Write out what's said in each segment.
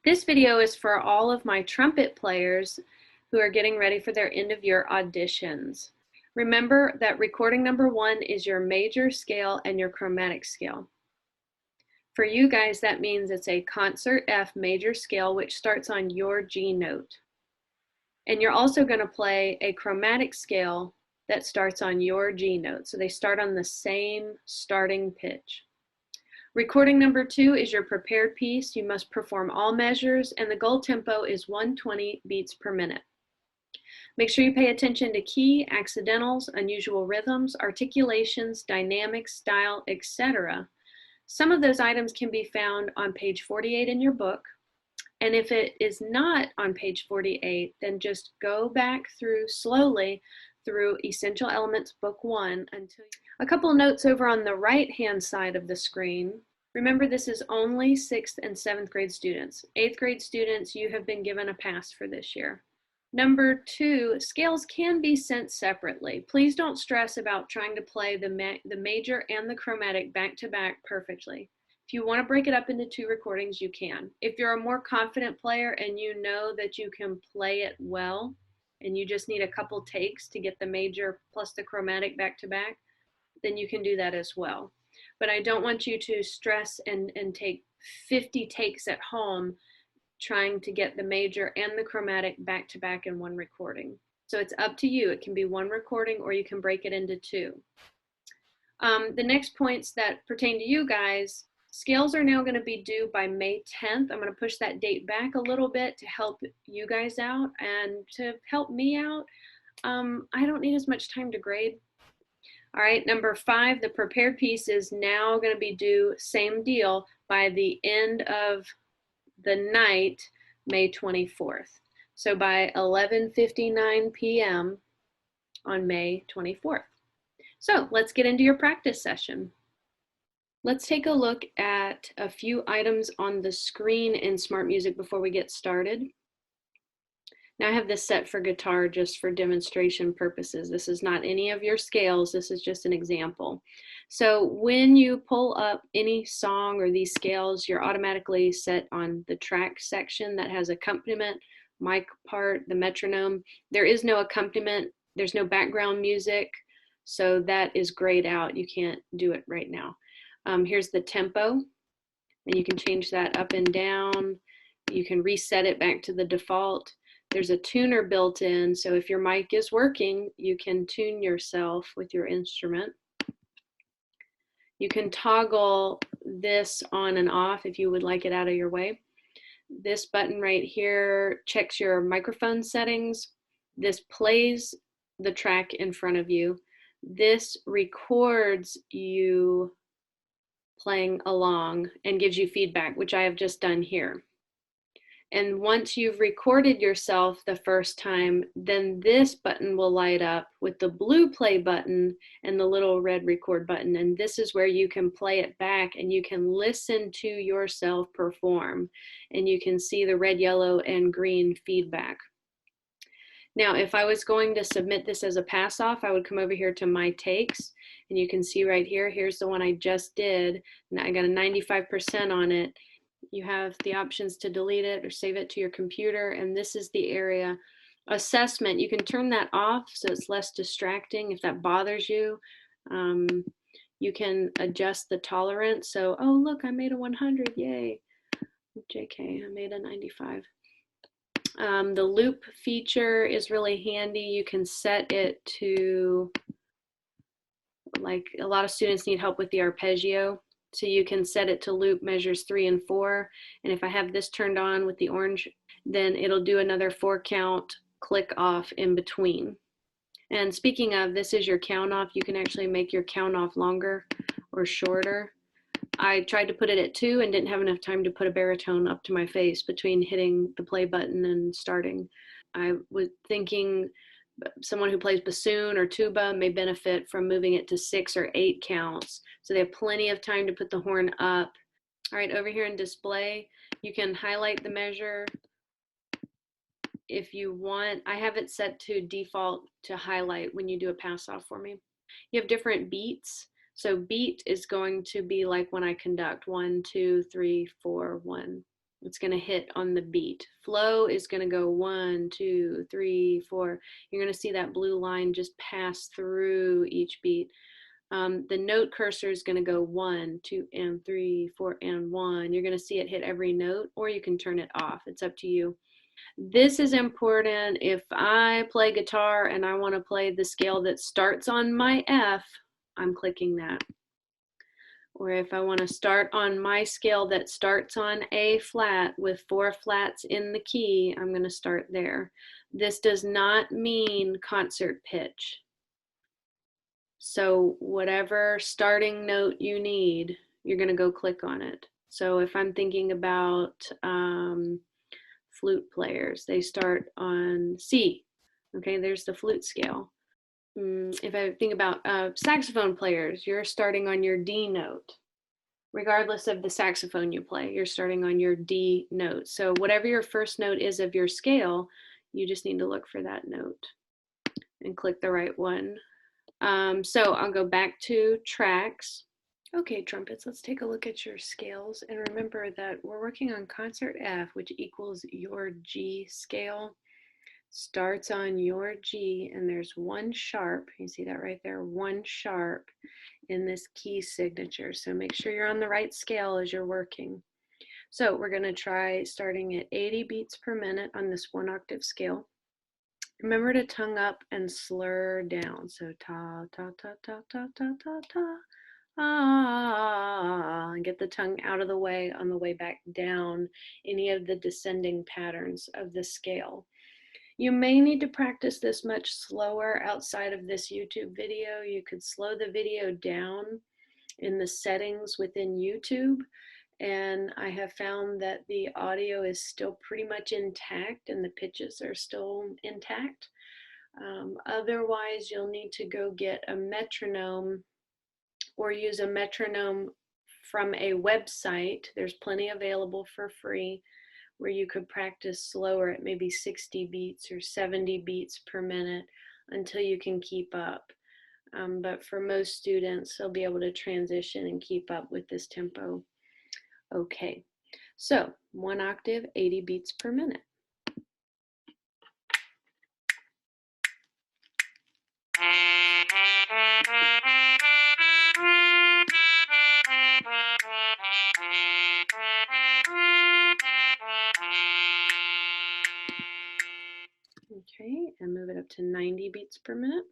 This video is for all of my trumpet players who are getting ready for their end-of-year auditions. Remember that recording number 1 is your major scale and your chromatic scale. For you guys, that means it's a concert F major scale, which starts on your G note. And you're also going to play a chromatic scale that starts on your G note. So they start on the same starting pitch. Recording number 2 is your prepared piece. You must perform all measures, and the goal tempo is 120 beats per minute. Make sure you pay attention to key, accidentals, unusual rhythms, articulations, dynamics, style, etc. Some of those items can be found on page 48 in your book. And if it is not on page 48, then just go back through slowly through Essential Elements Book 1 until a couple notes over on the right-hand side of the screen. Remember, this is only 6th and 7th grade students. 8th grade students, you have been given a pass for this year. Number 2, scales can be sent separately. Please don't stress about trying to play the major and the chromatic back-to-back perfectly. If you want to break it up into 2 recordings, you can. If you're a more confident player and you know that you can play it well, and you just need a couple takes to get the major plus the chromatic back-to-back, then you can do that as well. But I don't want you to stress and take 50 takes at home trying to get the major and the chromatic back-to-back in one recording. So it's up to you. It can be 1 recording or you can break it into 2. The next points that pertain to you guys, scales are now going to be due by May 10th. I'm going to push that date back a little bit to help you guys out and to help me out. I don't need as much time to grade. All right, number 5, the prepared piece is now going to be due, same deal, by the end of the night, May 24th. So by 11:59 p.m. on May 24th. So let's get into your practice session. Let's take a look at a few items on the screen in SmartMusic before we get started. Now I have this set for guitar just for demonstration purposes. This is not any of your scales. This is just an example. So when you pull up any song or these scales, you're automatically set on the track section that has accompaniment, mic part, the metronome. There is no accompaniment. There's no background music. So that is grayed out. You can't do it right now. Here's the tempo, and you can change that up and down. You can reset it back to the default. There's a tuner built in, so if your mic is working, you can tune yourself with your instrument. You can toggle this on and off if you would like it out of your way. This button right here checks your microphone settings. This plays the track in front of you. This records you playing along and gives you feedback, which I have just done here. And once you've recorded yourself the first time, then this button will light up with the blue play button and the little red record button. And this is where you can play it back and you can listen to yourself perform. And you can see the red, yellow, and green feedback. Now, if I was going to submit this as a pass off, I would come over here to my takes, and you can see right here, here's the one I just did, and I got a 95% on it. You have the options to delete it or save it to your computer, and this is the area. Assessment, you can turn that off so it's less distracting if that bothers you. You can adjust the tolerance. So, oh look, I made a 100, yay. JK, I made a 95. The loop feature is really handy. You can set it to, like a lot of students need help with the arpeggio. So you can set it to loop measures 3 and 4. And if I have this turned on with the orange, then it'll do another 4 count click off in between. And speaking of, this is your count off. You can actually make your count off longer or shorter. I tried to put it at 2 and didn't have enough time to put a baritone up to my face between hitting the play button and starting. I was thinking someone who plays bassoon or tuba may benefit from moving it to 6 or 8 counts. So they have plenty of time to put the horn up. All right, over here in display, you can highlight the measure if you want. I have it set to default to highlight when you do a pass off for me. You have different beats. So beat is going to be like when I conduct 1, 2, 3, 4, 1. It's going to hit on the beat. Flow is going to go 1, 2, 3, 4. You're going to see that blue line just pass through each beat. The note cursor is going to go 1, 2, and 3, 4, and 1. You're going to see it hit every note, or you can turn it off. It's up to you. This is important. If I play guitar and I want to play the scale that starts on my F, I'm clicking that. Or if I want to start on my scale that starts on A flat with 4 flats in the key, I'm going to start there. This does not mean concert pitch. So whatever starting note you need, you're going to go click on it. So if I'm thinking about flute players, they start on C. Okay, there's the flute scale. If I think about saxophone players, you're starting on your D note. Regardless of the saxophone you play, you're starting on your D note. So whatever your first note is of your scale, you just need to look for that note and click the right one. So I'll go back to tracks. Okay, trumpets, let's take a look at your scales. And remember that we're working on concert F, which equals your G scale. Starts on your G, and there's 1 sharp. You see that right there? 1 sharp in this key signature. So make sure you're on the right scale as you're working. So we're going to try starting at 80 beats per minute on this 1 octave scale. Remember to tongue up and slur down. So ta, ta, ta, ta, ta, ta, ta, ta, ah, and get the tongue out of the way on the way back down any of the descending patterns of the scale. You may need to practice this much slower outside of this YouTube video. You could slow the video down in the settings within YouTube, and I have found that the audio is still pretty much intact and the pitches are still intact. Otherwise, you'll need to go get a metronome or use a metronome from a website. There's plenty available for free where you could practice slower at maybe 60 beats or 70 beats per minute until you can keep up. But for most students, they'll be able to transition and keep up with this tempo. Okay, so 1 octave, 80 beats per minute. Okay, and move it up to 90 beats per minute.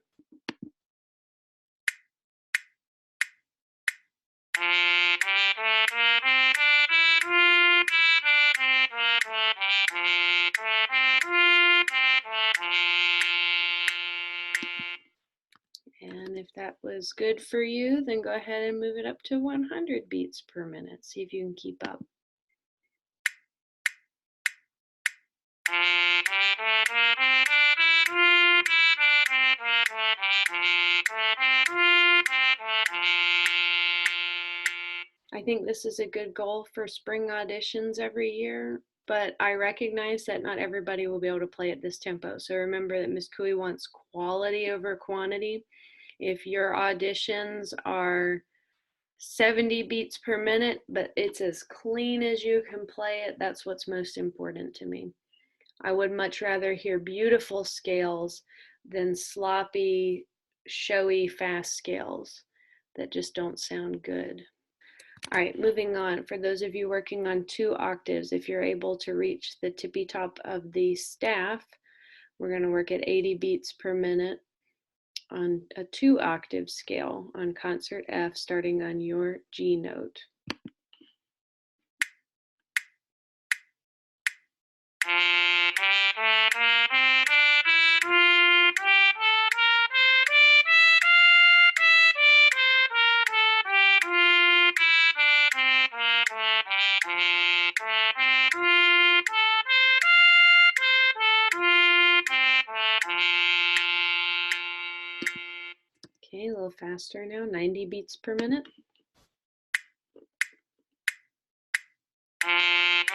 And if that was good for you, then go ahead and move it up to 100 beats per minute. See if you can keep up. I think this is a good goal for spring auditions every year, but I recognize that not everybody will be able to play at this tempo. So remember that Ms. Couey wants quality over quantity. If your auditions are 70 beats per minute, but it's as clean as you can play it, that's what's most important to me. I would much rather hear beautiful scales than sloppy, showy, fast scales that just don't sound good. All right, moving on. For those of you working on 2 octaves, if you're able to reach the tippy top of the staff, we're going to work at 80 beats per minute on a 2 octave scale on concert F, starting on your G note. Okay, a little faster now, 90 beats per minute. Okay, a little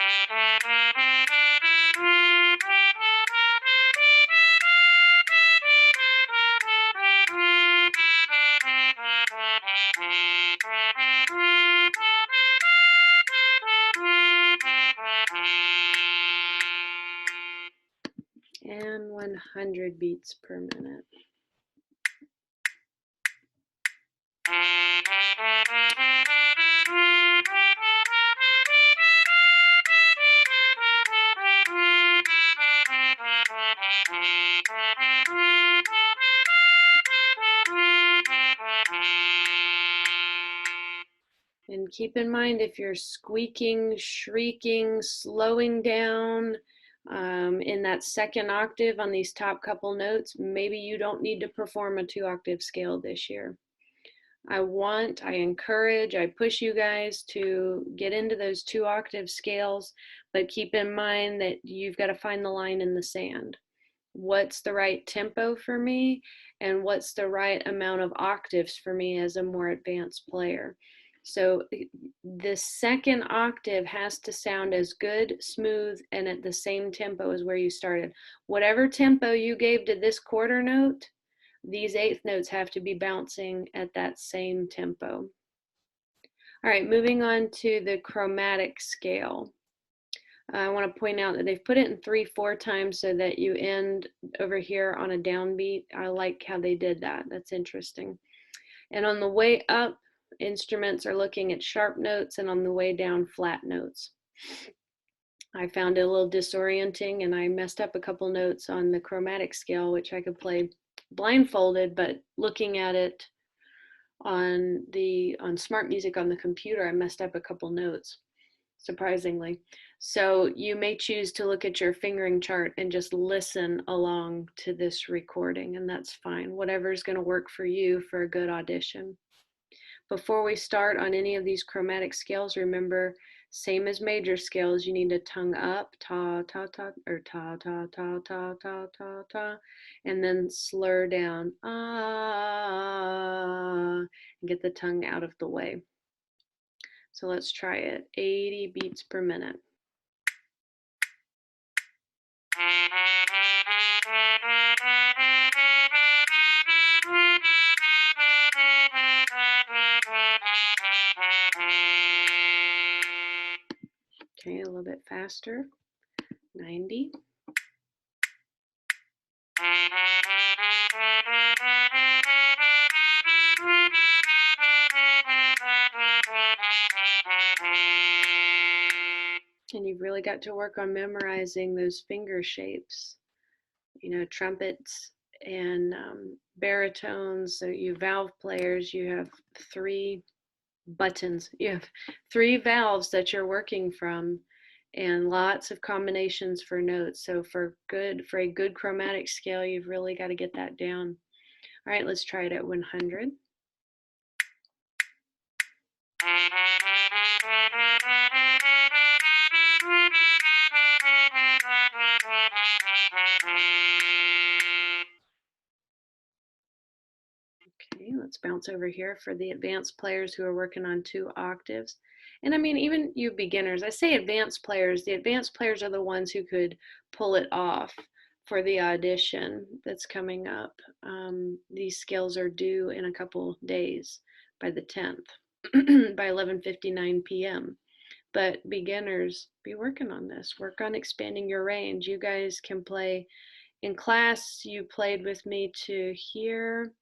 faster now, 100 beats per minute. And keep in mind, if you're squeaking, shrieking, slowing down in that second octave on these top couple notes, maybe you don't need to perform a 2-octave scale this year. I encourage, I push you guys to get into those 2-octave scales, but keep in mind that you've got to find the line in the sand. What's the right tempo for me, and what's the right amount of octaves for me as a more advanced player? So the second octave has to sound as good, smooth, and at the same tempo as where you started. Whatever tempo you gave to this quarter note, these eighth notes have to be bouncing at that same tempo. All right, moving on to the chromatic scale. I want to point out that they've put it in 3/4 times so that you end over here on a downbeat. I like how they did that. That's interesting. And on the way up, instruments are looking at sharp notes, and on the way down, flat notes. I found it a little disorienting, and I messed up a couple notes on the chromatic scale, which I could play blindfolded, but looking at it on SmartMusic on the computer, I messed up a couple notes, surprisingly. So you may choose to look at your fingering chart and just listen along to this recording, and that's fine. Whatever's going to work for you for a good audition. Before we start on any of these chromatic scales, remember, same as major scales, you need to tongue up, ta, ta, ta, or ta, ta, ta, ta, ta, ta, ta, and then slur down, ah, and get the tongue out of the way. So let's try it, 80 beats per minute. Okay, a little bit faster, 90. And you've really got to work on memorizing those finger shapes. You know, trumpets and baritones, so you valve players, you have 3 buttons. You have 3 valves that you're working from, and lots of combinations for notes. So for a good chromatic scale, you've really got to get that down. All right, let's try it at 100. Okay, let's bounce over here for the advanced players who are working on 2 octaves. And I mean, even you beginners, I say advanced players, the advanced players are the ones who could pull it off for the audition that's coming up. These scales are due in a couple days, by the 10th, by 11:59 p.m. But beginners, be working on this. Work on expanding your range. You guys can play in class. You played with me to here.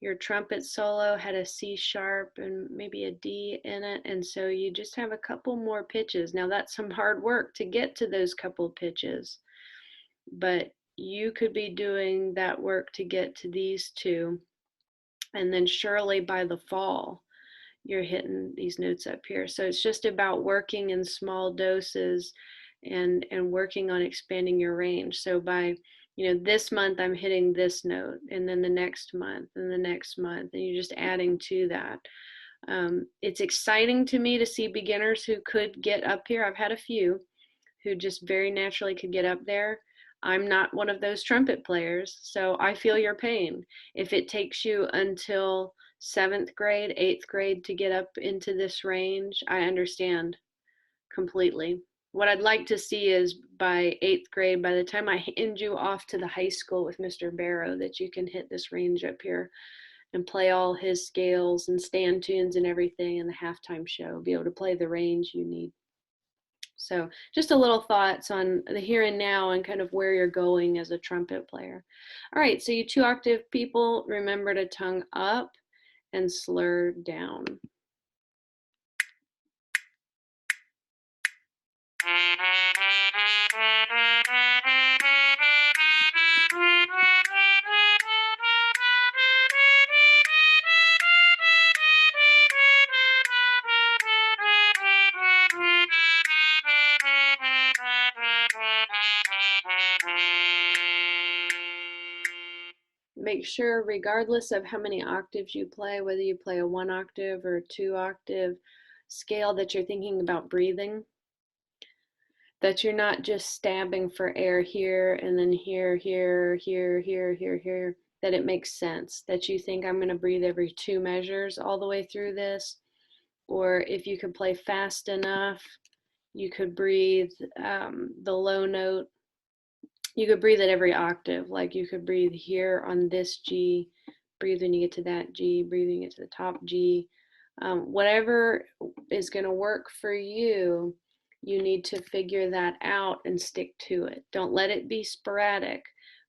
Your trumpet solo had a C sharp and maybe a D in it, and so you just have a couple more pitches. Now that's some hard work to get to those couple pitches, but you could be doing that work to get to these 2, and then surely by the fall you're hitting these notes up here. So it's just about working in small doses and working on expanding your range. So by, you know, this month I'm hitting this note, and then the next month and the next month, and you're just adding to that. It's exciting to me to see beginners who could get up here. I've had a few who just very naturally could get up there. I'm not one of those trumpet players, so I feel your pain. If it takes you until 7th grade, 8th grade to get up into this range, I understand completely. What I'd like to see is by 8th grade, by the time I hand you off to the high school with Mr. Barrow, that you can hit this range up here and play all his scales and stand tunes and everything in the halftime show, be able to play the range you need. So just a little thoughts on the here and now and kind of where you're going as a trumpet player. All right, so you 2-octave people, remember to tongue up and slur down. Make sure, regardless of how many octaves you play, whether you play a 1-octave or a 2-octave scale, that you're thinking about breathing, that you're not just stabbing for air here and then here, here, here, here, here, here, that it makes sense, that you think I'm going to breathe every 2 measures all the way through this. Or if you could play fast enough, you could breathe the low note. You could breathe at every octave. Like you could breathe here on this G, breathe when you get to that G, breathe when you get to the top G. Whatever is going to work for you, you need to figure that out and stick to it. Don't let it be sporadic.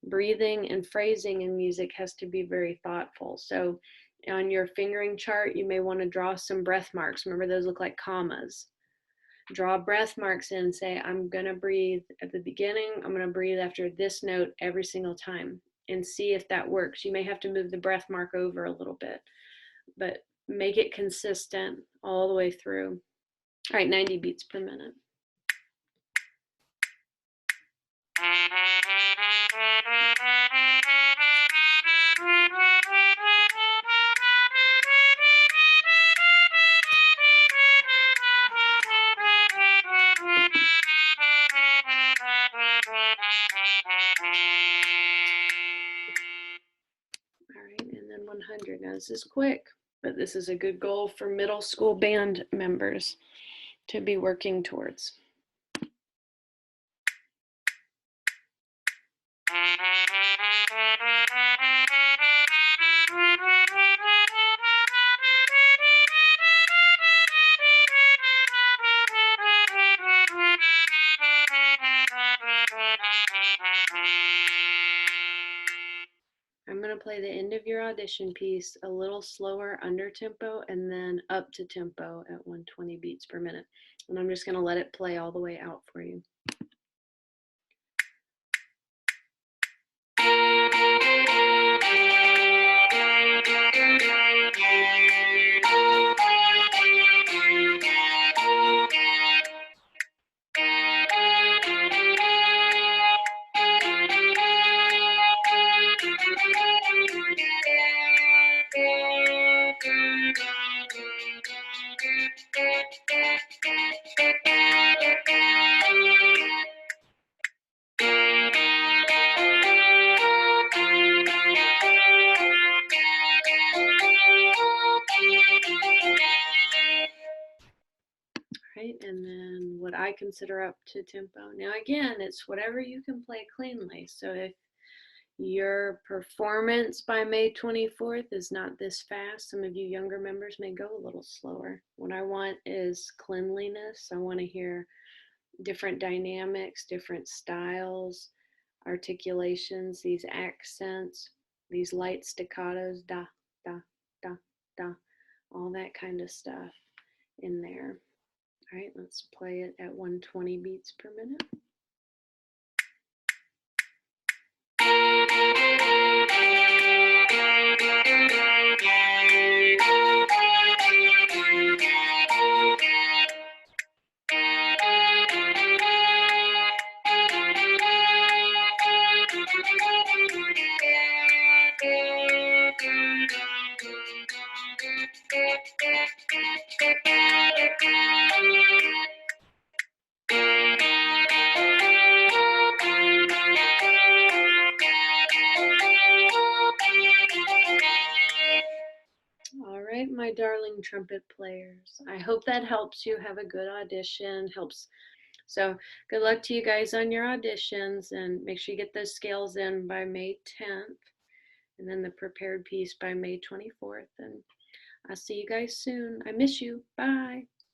Breathing and phrasing in music has to be very thoughtful. So on your fingering chart, you may want to draw some breath marks. Remember, those look like commas. Draw breath marks in and say, I'm going to breathe at the beginning, I'm going to breathe after this note every single time, and see if that works. You may have to move the breath mark over a little bit, but make it consistent all the way through. All right, 90 beats per minute. All right, and then 100. Now this is quick, but this is a good goal for middle school band members to be working towards. I'm going to play the end of your audition piece a little slower under tempo and then up to tempo at 120 beats per minute. And I'm just going to let it play all the way out for you. Right, and then what I consider up to tempo. Now again, it's whatever you can play cleanly. So if your performance by May 24th is not this fast, some of you younger members may go a little slower. What I want is cleanliness. I want to hear different dynamics, different styles, articulations, these accents, these light staccatos, da, da, da, da, all that kind of stuff in there. All right, let's play it at 120 beats per minute. All right, my darling trumpet players. I hope that helps you have a good audition, helps. So good luck to you guys on your auditions, and make sure you get those scales in by May 10th, and then the prepared piece by May 24th. And I'll see you guys soon. I miss you. Bye.